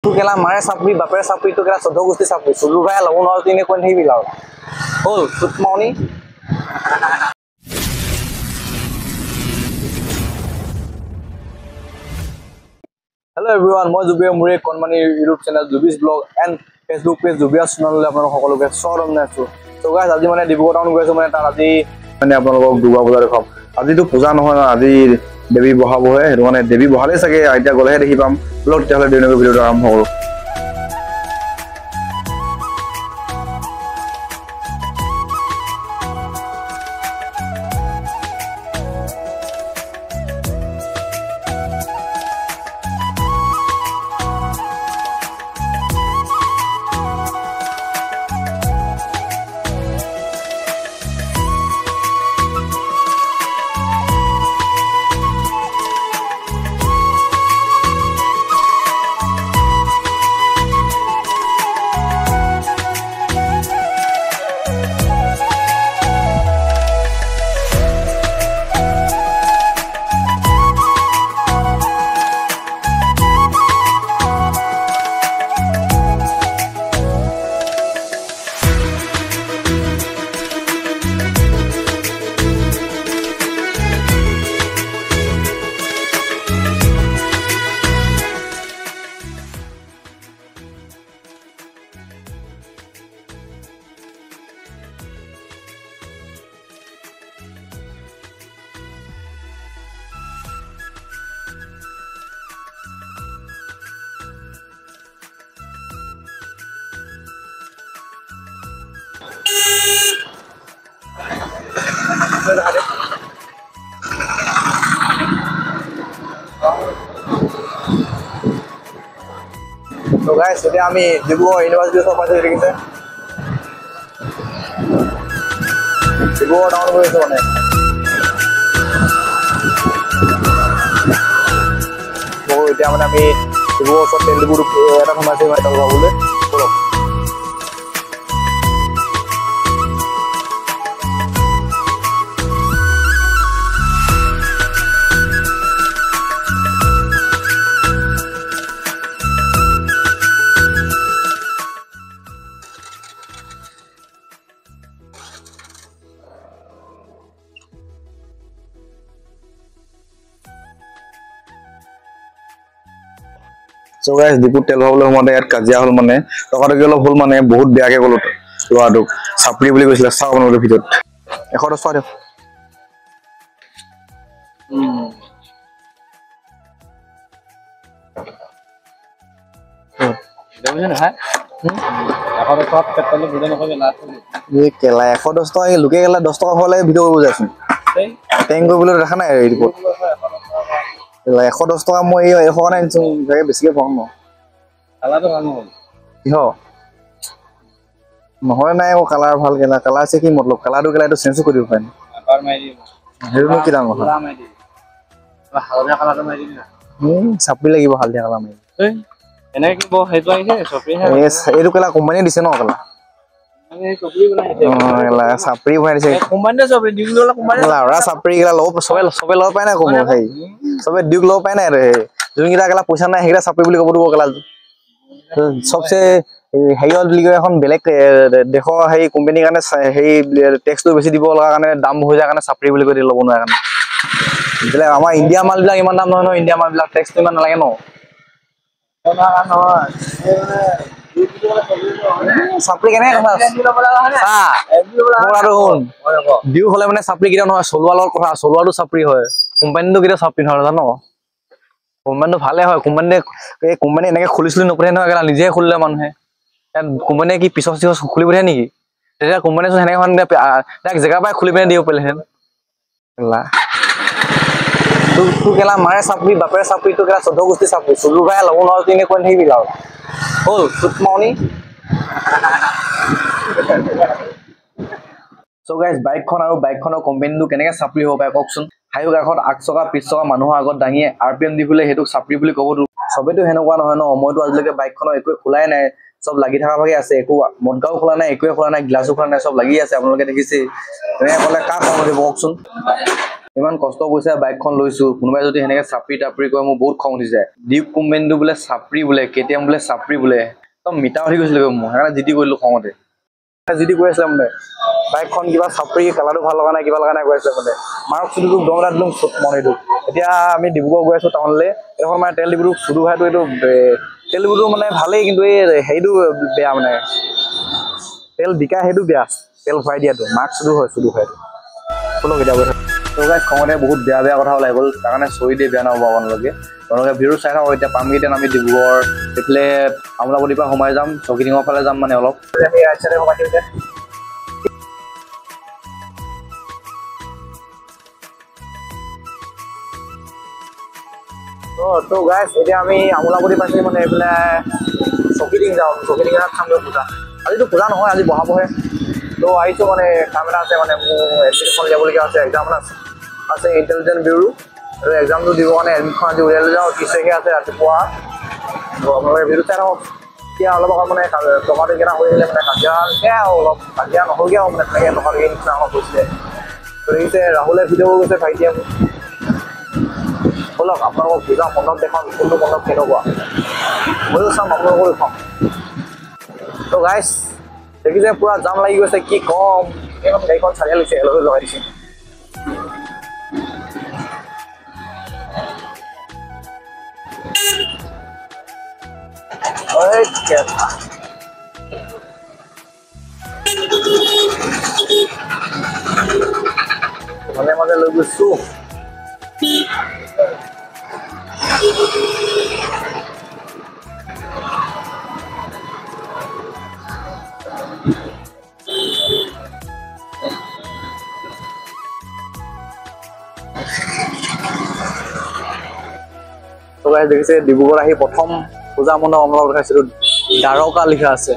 Tu kela mare sapri bapere sapri tu kela sodho gusti sapri sulu gaya lagun aur tine kon hi bilau hol tut mauni Hello everyone moi Zubir Mure konmani YouTube channel Zubis blog and Facebook page Zubir channel le apnalok hokoloke swaram nachu so guys aji mane Dibugor town goiso mane tar aji mane apnalok Durga Pujar kham aji tu puja nohoy aji দেবী বহাব হয় হেতু মানে দেবী বহালে সাগে আইটা গলেহে দেখি পাম blog তেহলে দিনক ভিডিওটো আৰম্ভ কৰো So guys, today আমি Dibugor University of Paise দেখিছে Dibugor town গৈছো মানে তো এতিয়া মানে আমি Dibugor ওচৰত তেলগুৰ এটা সমাজে মানে তাক যাবলৈ বলো So guys, Diput tel bhabole homate yat kajia hol mane tokare olop hol mane bahut beya ke golo loaduk sapri boli koisila sa onor bhitor ekhoro sare দেবজন হ্যাঁ এখoro সব পেট্রোল বুঝে নকবে লাস্ট এই কেলা 110 টাকা লুকে গেলা 10 টাকা হলে ভিডিও করব যাছুন ট্যাঙ্ক কৰিবলৈ দেখা নাই ৰিপোৰ্ট 110 টাকা মই এখন আনছো জাগে বেছিকে পাম ন কালাৰটো ভাল নহল কিহ নহয় নাই ও কালাৰ ভাল কেলা কালাৰ আছে কি মতলব কালাৰটো কেলা এটো চেঞ্জ কৰিব পাৰি আপাৰ মাৰি হেৰু কি ডাঙৰ কথা মাৰি হালধীয়া কালাৰটো মাৰি দিনা চাপি লাগিব হালধীয়া কালাৰ মাৰি এনে কি ব হেতু আইছে চপি হে এটো কেলা কোম্পানী দিছে ন কালা আমি চপি বনাইছে কেলা চাপৰি বনাই দিছে কোম্পানী চপি ডিউগলা কোম্পানী লাউৰা চাপৰি কেলা লব সবে লব পায় না কোম হেই সবে ডিউগ লব পায় না ৰে যোনগিলা কেলা পইচা নাই হেগিলা চাপৰি বুলি কব দিব কেলা সবসে হেইল বুলি এখন বেলেগ দেখো হেই কোম্পানীৰ কাৰণে হেই টেক্সটো বেছি দিব লগা কাৰণে দাম হৈ যায় কাৰণে চাপৰি বুলি কৈ দি লব নোৱাৰে কাৰণে বলে আমাৰ ইন্ডিয়া মাল বিলাক ইমান দাম নহয় ন ইন্ডিয়া মাল বিলাক টেক্সটো ইমান নালাগে ন সাপৰি কেনে কথা দিউ হলে মানে সাপৰি কিটা নহয় সলুৱালৰ কথা সলুৱাটো সাপৰি হয় কোম্পানীটো কিটা সাপৰি নহয় জানো কোম্পানীটো ভালে হয় কোম্পানী এনেকে খুলিছিল নপৰে নহয় কেলা নিজে খুলিলে মানুহে কোম্পানী কি পিছৰ খুলি পৰে নেকি তেতিয়া কোম্পানী হেনে এখন তাক জেগা পাই খুলি পেনে দিব পেলেহেন কেলা tu kela mare sapri bapere sapri tu kela sodho gusti sapri sulu gaya lagun aur tine kon hi bilau hol tut mauni so guys bike khon aru bike khonor company du keneka sapri hoba koksun hayu gakhot 8 chaka 20 chaka manuh agot dangi rpm di hule hetuk sapri boli kobo সবে তো হেনকুৱা নহয় ন মই তো আজিলৈকে bike খনৰ একো খোলাই নাই সব লাগি থাকা ভাগে আছে একো মদগাও খোলা নাই একো খোলা নাই গ্লাসও খোলা নাই সব লাগি আছে আপোনালোকে দেখিছে এনে কলে কা কম দিব কওকচোন ইমান কষ্ট কৰিছে বাইকখন লৈছো কোনোবাই যদি সেনেকে চাপৰি টাপৰি কৰে মোৰ বহুত খং উঠি যায় ডিউক কোম্পানীটো বোলে চাপৰি বোলে কেটিএম বোলে চাপৰি বোলে একদম মিটা উঠি গৈছিলে মোৰ সেইকাৰণে জিটি কৰিলো খঙতে জিটি কৈ আছিলে মানে বাইকখন কিবা চাপৰি কালাৰটো ভাল লগা নাই কিবা লগা নাই কৈ আছিলে মানে মাৰক চুটুটো দমৰা দিলোঁ মনিটো এতিয়া আমি ডিব্ৰুগড় গৈ আছো টাউনলৈ এইখন মানে তেল ডিপুটো চুটু ভাইটো এইটো তেল ডিপুটো মানে ভালেই কিন্তু এই হেৰিটো বেয়া মানে তেল বিকা সেইটো বেয়া তেল ভৰাই দিয়াটো মাৰ্ক চুটু হয় চুটু ভাইটো শুনক এতিয়া কৈ তো গাইজ খঙতে বহুত বেয়া কথা ওলাই গ'ল তাৰ কাৰণে চৰি দিয়ে বেয়া নহ'ব আপোনালোকে তেওঁলোকে ভিডিঅ' চাই থাকক এতিয়া পামগৈ আমি ডিব্ৰুগড় এইফালে আমোলাপতিৰ পৰা সোমাই যাম চকীডিঙৰ ফালে যাম মানে অলপ আমি ৰাইট চাইডে সোমাই দিওঁ এতিয়া তো গাইজ এতিয়া আমি আমোলাপতি পাইছোঁ মানে এইফালে চকীডিং যাওঁ চকীডিঙত খামগৈ পূজা আজিতো পূজা নহয় আজি বহাবহে তো আহিছোঁ মানে কাম এটা আছে মানে মোৰ এডমিটখন যাবলগীয়া আছে এক্সাম আছে ইণ্টেলিজেন্স ব্যুৰো আৰু এক্সামটো দিব কাৰণে এডমিটখন আজি উলিয়াই লৈ যাওঁ 30 তাৰিখে আছে ৰাতিপুৱা আপোনালোকে ভিডিঅ' চাই থাকক এতিয়া অলপ মানে টকাটো কেইটা হৈ আহিলে মানে কাজিয়া অলপ কাজিয়া নহ'লগৈ আৰু মানে তেনেকৈ টকাটো নিচিনা অলপ হৈছিলে তো দেখিছে ৰাহুলে ভিডিঅ' গৈছে ভাইটিয়ে ব'লক আপোনালোকক পূজা মণ্ডপ দেখাওঁ কোনটো মণ্ডপ কেনেকুৱা ময়ো চাম আপোনালোকো দেখাওঁ তো গাইজ দেখিছে পুৰা জাম লাগি গৈছে কি কম এইখন গাড়ীখন চাৰিয়া লৈছে এলৈ লগাই দিছে মাজে মাজে লৈ গৈছো দেখিছে ডিব্ৰুগড় আহি প্ৰথম পূজা মণ্ডপ আপোনালোকক দেখাইছিলো দ্বাৰকা লিখা আছে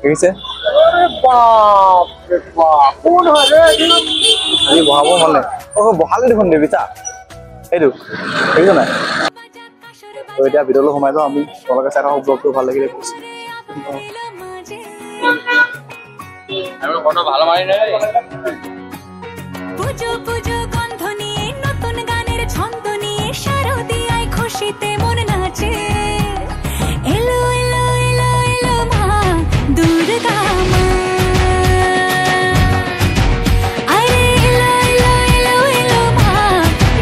দেখিছে আজি বহাব মানে বহালে দেখোন দেৱীতা এইটো দেখিছ নাই তো এতিয়া ভিতৰলৈ সোমাই যাওঁ আমি তোমালোকে চাই থাকক ব্লগটো ভাল লাগিলে কৈছে ভালো মাৰি নাই খুশিতে মন নাচে এলো এলো এলো এলো মা দুর্গা মা আরে এলো এলো এলো এলো মা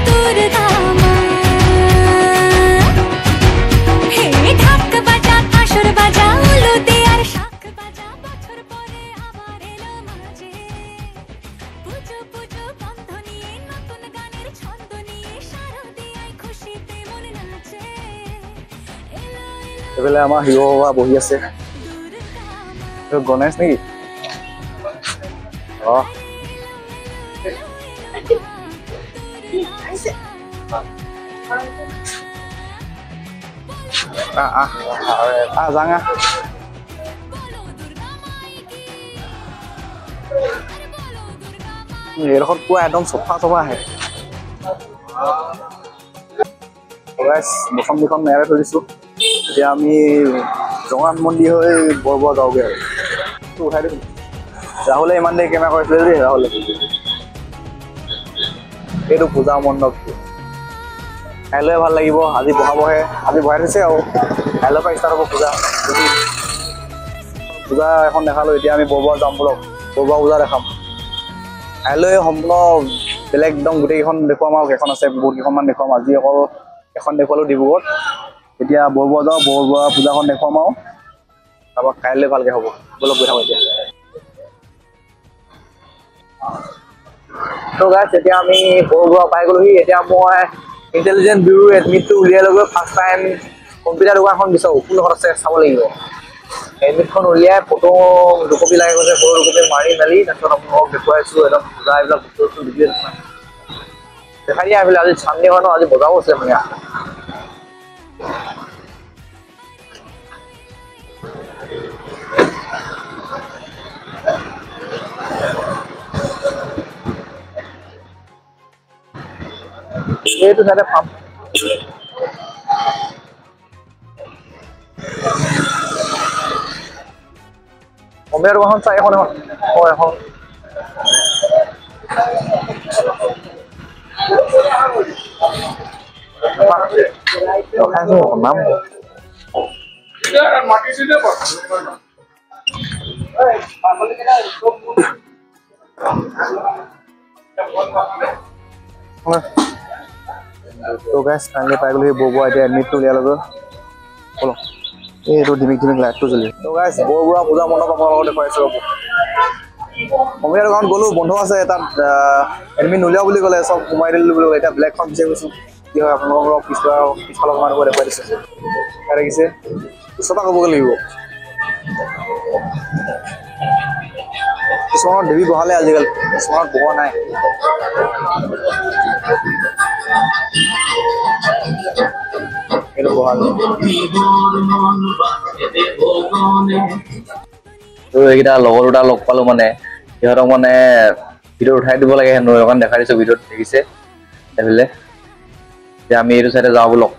দুর্গা মা হে ঢাক বাজা কাসর বাজা উলুতে আর শাক বাজা বছর পরে আবার এলো মাঝে পুজো পুজো গন্ধ নিয়ে নতুন গানের ছন্দ নিয়ে শারদিয়ায় খুশিতে এইফালে আমাৰ হিৰ বাবা বহি আছে গণেশ নেকি যাঙা এইডোখৰত পুৰা একদম চফা আহে প্ৰথম দুখন মেয়াৰে থৈ দিছোঁ এতিয়া আমি জগন্নাথ মন্দিৰ হৈ বৰবৰা যাওঁগৈ আৰু উঠাই দিছোঁ ৰাহুলে ইমান দেৰি কেমেৰা কৰিছিলে দেই ৰাহুলে এইটো পূজা মণ্ডপটো কাইলৈ ভাল লাগিব আজি বহাবহে আজি বহাই থৈছে আৰু কাইলৈৰ পৰা ষ্টাৰ্ট হ'ব পূজা এখন দেখালোঁ এতিয়া আমি বৰবৰা যাম বলক বৰবৰা পূজা দেখাম কাইলৈ সম্পূৰ্ণ বেলেগ একদম গোটেইকেইখন দেখুৱাম আৰু কেইখন আছে বহুত কেইখনমান দেখুৱাম আজি অকল এখন দেখুৱালোঁ ডিব্ৰুগড়ত এতিয়া বৰবৰা যাওঁ বৰবৰা পূজাখন দেখুৱাম আৰু তাৰপৰা কাইলৈ ভালকৈ হ'ব বলক গৈ থাকোঁ এতিয়া তো গাইজ এতিয়া আমি বৰবৰা পাই গ'লোহি এতিয়া মই ইণ্টেলিজেন্স ব্যুৰো এডমিটটো উলিয়াই লৈ গৈ ফাৰ্ষ্ট টাইম কম্পিউটাৰ দোকানখন বিচাৰোঁ কোনডোখৰত আছে চাব লাগিব এডমিটখন উলিয়াই ফটো দুকপি লাগে গৈছে ফটো দুকপি মাৰি মেলি তাৰপিছত আপোনালোকক দেখুৱাইছোঁ একদম পূজা এইবিলাক বস্তু ভিডিঅ' দেখাই দিয়া আহিলে আজি চানডে হয় ন আজি বজাৰো আছে মানে এইটো চাইডে পাম কম্পিউটাৰ দোকানখন চাই এখন এখন খাইছো নাম তো গাইস ফাইনালি পাই গ'লো বৰবুৱা এতিয়া এডমিটটো উলিয়াই ল'ব বলো এইটো ধিমিক লাইটটো জ্বলি তো গাইস বৰবুৱা পূজা মণ্ডপ আপোনালোকক দেখুৱাইছো কমিটিৰ গাঁৱত গ'লো বন্ধ আছে তাত এডমিট উলিয়াও বুলি ক'লে চব সোমাই দিলোঁ বুলি ক'লে এতিয়া ব্লেকখন বিচাৰি গৈছোঁ কি হয় আপোনালোকৰ পিছফালৰ মানুহক দেখুৱাই দিছে দেখিছে ওচৰপা ক'বগৈ লাগিব কিছুমানৰ দেৱী বহালে আজিকালি কিছুমানত বহোৱা নাই এইটো বহালে এইকেইটা লগৰ দুটা লগ পালো মানে সিহঁতক মানে ভিডিঅ' উঠাই দিব লাগে হেনো অকণ দেখাই দিছোঁ ভিডিঅ'ত দেখিছে সেইফালে এতিয়া আমি এইটো চাইডে যাওঁ বলক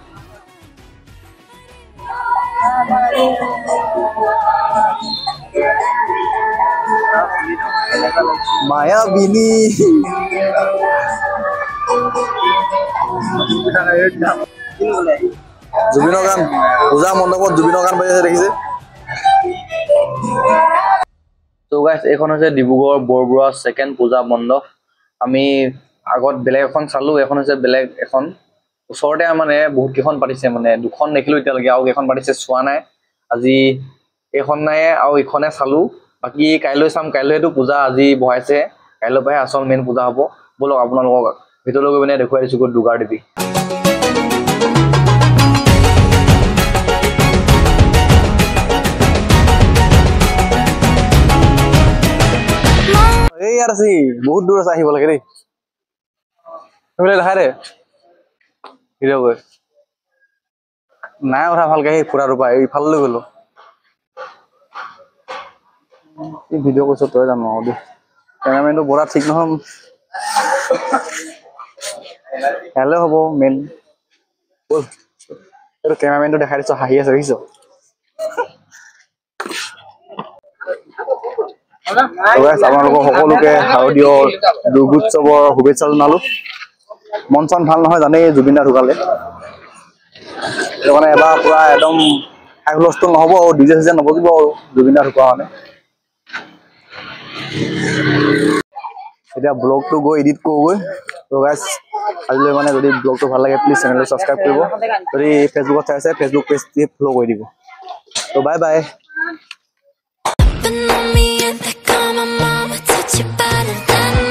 মায়াবিনী জুবিনৰ গান পূজা মণ্ডপত জুবিনৰ গান বাজি আছে দেখিছে তো গাইস এইখন হৈছে ডিব্ৰুগড় বৰবৰুৱা ছেকেণ্ড পূজা মণ্ডপ আমি আগত বেলেগ এখন চালো এখন হৈছে বেলেগ এখন ওচৰতে মানে বহুত কেইখন পাতিছে মানে দুখন দেখিলো এতিয়ালৈকে আৰু কেইখন পাতিছে চোৱা নাই আজি এইখন নাই আৰু ইখনে চালো বাকি কাইলৈ চাম কাইলৈতো পূজা আজি বহাইছে কাইলৈ পৰাহে আচল মেইন পূজা হ'ব বলক আপোনালোকক ভিতৰলৈ গৈ পিনে দেখুৱাই দিছোঁ দুৰ্গাৰ দেৱী এই ইয়াত আছে বহুত দূৰ আছে আহিব লাগে দেই দেখাই দে ভিডিঅ' গৈ নাই কথা ভালকে সেই ফুৰাটো পাই ইফাললৈ গ'লো ভিডিঅ' কৈছ তই জানো আৰু দেই কেমেৰামেনটো বৰা ঠিক নহয় কাইলৈ হ'ব মেইন ব'ল এইটো কেমেৰামেনটো দেখাই দিছ হাঁহি আছে দেখিছ আপোনালোকক সকলোকে শাৰদীয় দুৰ্গোৎসৱৰ শুভেচ্ছা জনালো মন চন ভাল নহয় জানেই জুবিন দা ঢুকালে সেইটো কাৰণে এবাৰ পুৰা একদম হাই হুলস্থুল নহ'ব আৰু ডিজে চিজে নবজিব আৰু জুবিন দা ঢুকুৱা মানে এতিয়া ব্লগটো গৈ এডিট কৰোঁগৈ তো গাইছ আজিলৈ মানে যদি ব্লগটো ভাল লাগে প্লিজ চেনেলটো ছাবস্ক্ৰাইব কৰিব যদি ফেচবুকত চাইছে ফেচবুক পেজটি ফ'ল' কৰি দিব তো bye bye Mama, touch your body,